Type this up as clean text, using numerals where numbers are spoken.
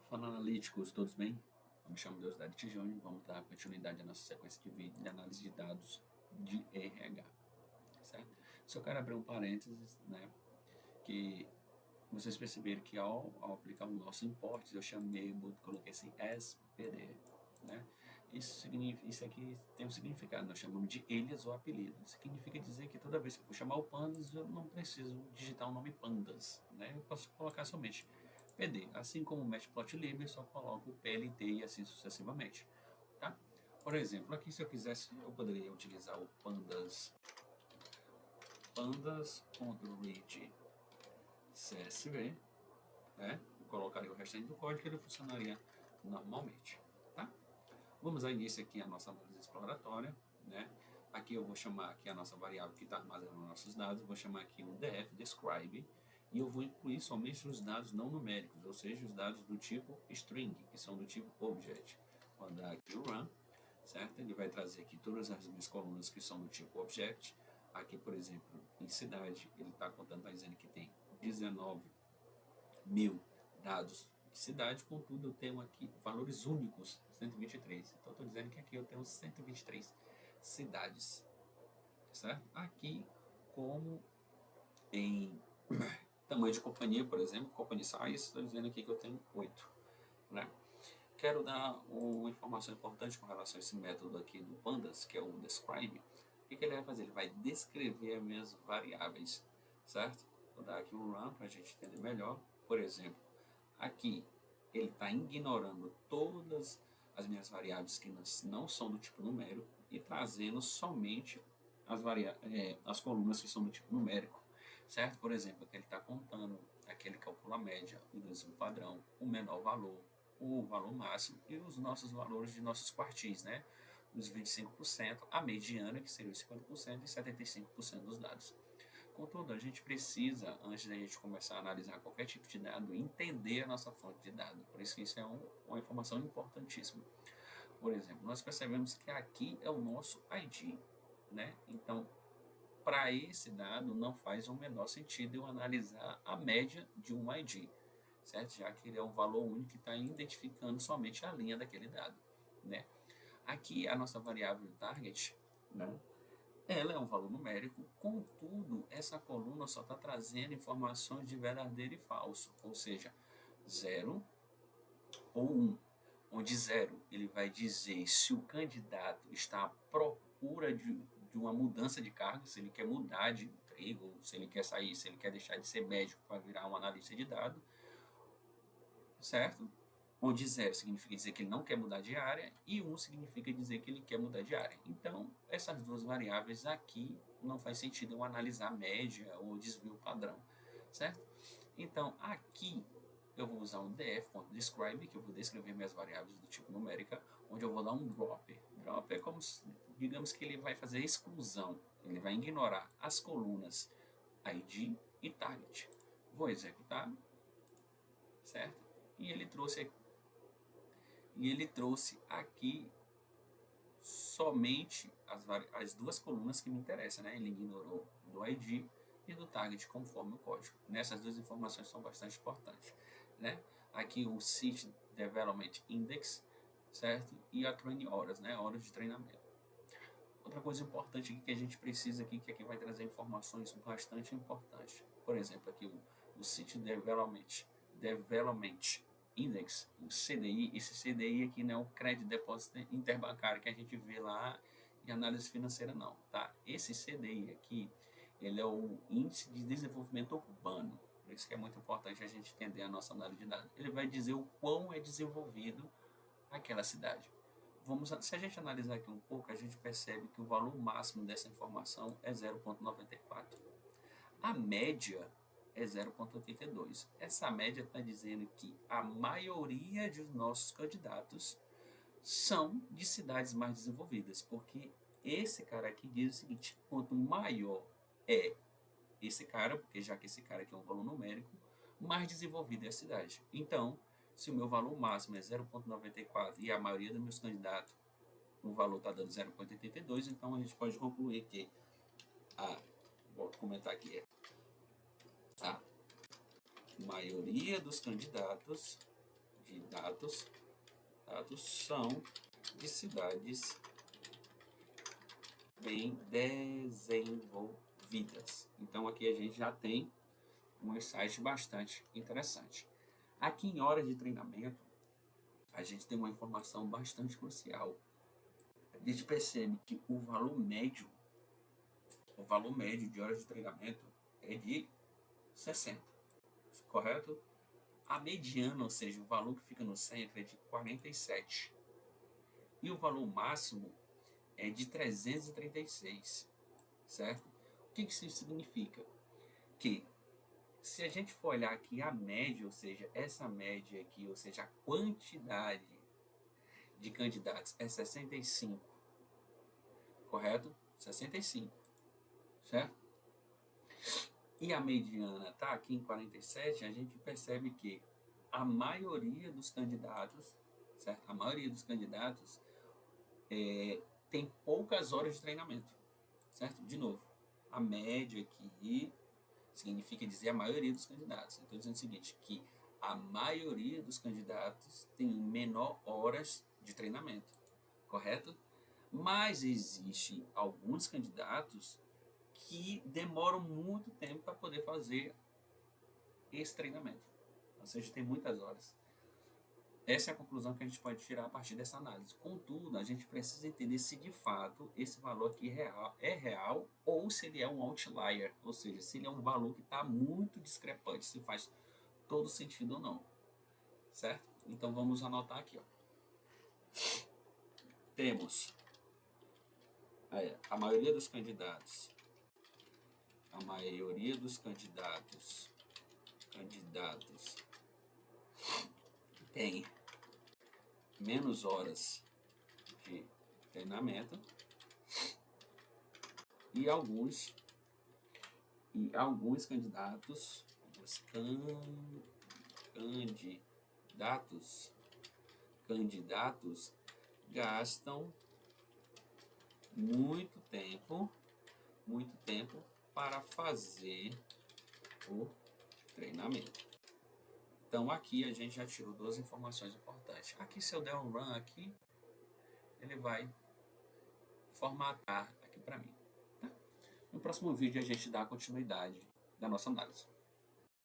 Fala analíticos, todos bem? Eu me chamo Deusdado Tijone, vamos dar continuidade à nossa sequência de vídeo de análise de dados de RH, certo? Só quero abrir um parênteses, né, que vocês perceberam que ao aplicar o nosso import, eu coloquei assim SPD, né? Isso aqui tem um significado, nós chamamos de alias ou apelido. Isso significa dizer que toda vez que eu for chamar o Pandas, eu não preciso digitar o nome Pandas, né? Eu posso colocar somente PD, assim como o Matplotlib, eu só coloco o PLT e assim sucessivamente, tá? Por exemplo, aqui se eu quisesse, eu poderia utilizar o pandas.read CSV, né? Eu colocaria o restante do código e ele funcionaria normalmente, tá? Vamos dar início aqui à nossa análise exploratória, né? Aqui eu vou chamar aqui a nossa variável que está armazenando nossos dados, vou chamar aqui o df describe e eu vou incluir somente os dados não numéricos, ou seja, os dados do tipo string, que são do tipo object. Vou dar aqui o run, certo? Ele vai trazer aqui todas as minhas colunas que são do tipo object. Aqui, por exemplo, em cidade, ele está contando, está dizendo que tem 19.000 dados de cidade, contudo eu tenho aqui valores únicos, 123. Então estou dizendo que aqui eu tenho 123 cidades, certo? Aqui, como em tamanho de companhia, por exemplo, company size, estou dizendo aqui que eu tenho 8, né? Quero dar uma informação importante com relação a esse método aqui do Pandas, que é o describe. O que ele vai fazer? Ele vai descrever as minhas variáveis, certo? Vou dar aqui um run para a gente entender melhor. Por exemplo, aqui ele está ignorando todas as minhas variáveis que não são do tipo numérico e trazendo somente as colunas que são do tipo numérico, certo? Por exemplo, aqui ele está contando, aqui ele calcula a média, o desvio padrão, o menor valor, o valor máximo e os nossos valores de nossos quartis, né? Os 25%, a mediana, que seria os 50%, e 75% dos dados. Contudo, a gente precisa, antes da gente começar a analisar qualquer tipo de dado, entender a nossa fonte de dado. Por isso que isso é uma informação importantíssima. Por exemplo, nós percebemos que aqui é o nosso ID, né? Então, para esse dado, não faz o menor sentido eu analisar a média de um ID, certo? Já que ele é um valor único que está identificando somente a linha daquele dado, né? Aqui, a nossa variável target, né? Ela é um valor numérico, contudo, essa coluna só está trazendo informações de verdadeiro e falso, ou seja, 0 ou 1. Onde 0 ele vai dizer se o candidato está à procura de uma mudança de cargo, se ele quer mudar de emprego, se ele quer sair, se ele quer deixar de ser médico para virar um analista de dados, certo? Onde 0 significa dizer que ele não quer mudar de área e 1 significa dizer que ele quer mudar de área. Então, essas duas variáveis aqui não faz sentido eu analisar média ou desvio padrão, certo? Então, aqui eu vou usar um df.describe, que eu vou descrever minhas variáveis do tipo numérica, onde eu vou dar um drop. Drop é como, digamos que ele vai fazer exclusão, ele vai ignorar as colunas ID e target. Vou executar, certo? E ele trouxe aqui somente as duas colunas que me interessam, né? Ele ignorou do ID e do target conforme o código. Nessas duas informações são bastante importantes, né? Aqui o Seat Development Index, certo? E a Training Horas, né? Horas de treinamento. Outra coisa importante aqui que a gente precisa aqui, que aqui vai trazer informações bastante importantes. Por exemplo, aqui o Seat Development Index, o CDI, esse CDI aqui não é o Credit Deposit Interbancário que a gente vê lá em análise financeira não, tá? Esse CDI aqui, ele é o Índice de Desenvolvimento Urbano, por isso que é muito importante a gente entender a nossa análise de dados. Ele vai dizer o quão é desenvolvido aquela cidade. Se a gente analisar aqui um pouco, a gente percebe que o valor máximo dessa informação é 0,94. A média é 0,82. Essa média está dizendo que a maioria dos nossos candidatos são de cidades mais desenvolvidas, porque esse cara aqui diz o seguinte: quanto maior é esse cara, porque já que esse cara aqui é um valor numérico, mais desenvolvida é a cidade. Então, se o meu valor máximo é 0,94 e a maioria dos meus candidatos o valor está dando 0,82, então a gente pode concluir que vou comentar aqui, a maioria dos candidatos de dados são de cidades bem desenvolvidas. Então aqui a gente já tem um insight bastante interessante. Aqui em horas de treinamento, a gente tem uma informação bastante crucial. A gente percebe que o valor médio de horas de treinamento é de 60, correto? A mediana, ou seja, o valor que fica no centro é de 47. E o valor máximo é de 336, certo? O que isso significa? Que se a gente for olhar aqui a média, ou seja, essa média aqui, ou seja, a quantidade de candidatos é 65, correto? 65, certo? E a mediana está aqui em 47, a gente percebe que a maioria dos candidatos, certo? A maioria dos candidatos tem poucas horas de treinamento, certo? De novo, a média aqui significa dizer a maioria dos candidatos. Estou dizendo o seguinte, que a maioria dos candidatos tem menor horas de treinamento, correto? Mas existem alguns candidatos que demoram muito tempo para poder fazer esse treinamento. Ou seja, tem muitas horas. Essa é a conclusão que a gente pode tirar a partir dessa análise. Contudo, a gente precisa entender se de fato esse valor aqui é real ou se ele é um outlier, ou seja, se ele é um valor que está muito discrepante, se faz todo sentido ou não, certo? Então vamos anotar aqui, ó. Temos a maioria dos candidatos, tem menos horas de treinamento e alguns candidatos gastam muito tempo para fazer o treinamento. Então aqui a gente já tirou duas informações importantes. Aqui, se eu der um run aqui, ele vai formatar aqui para mim. Tá? No próximo vídeo a gente dá continuidade da nossa análise.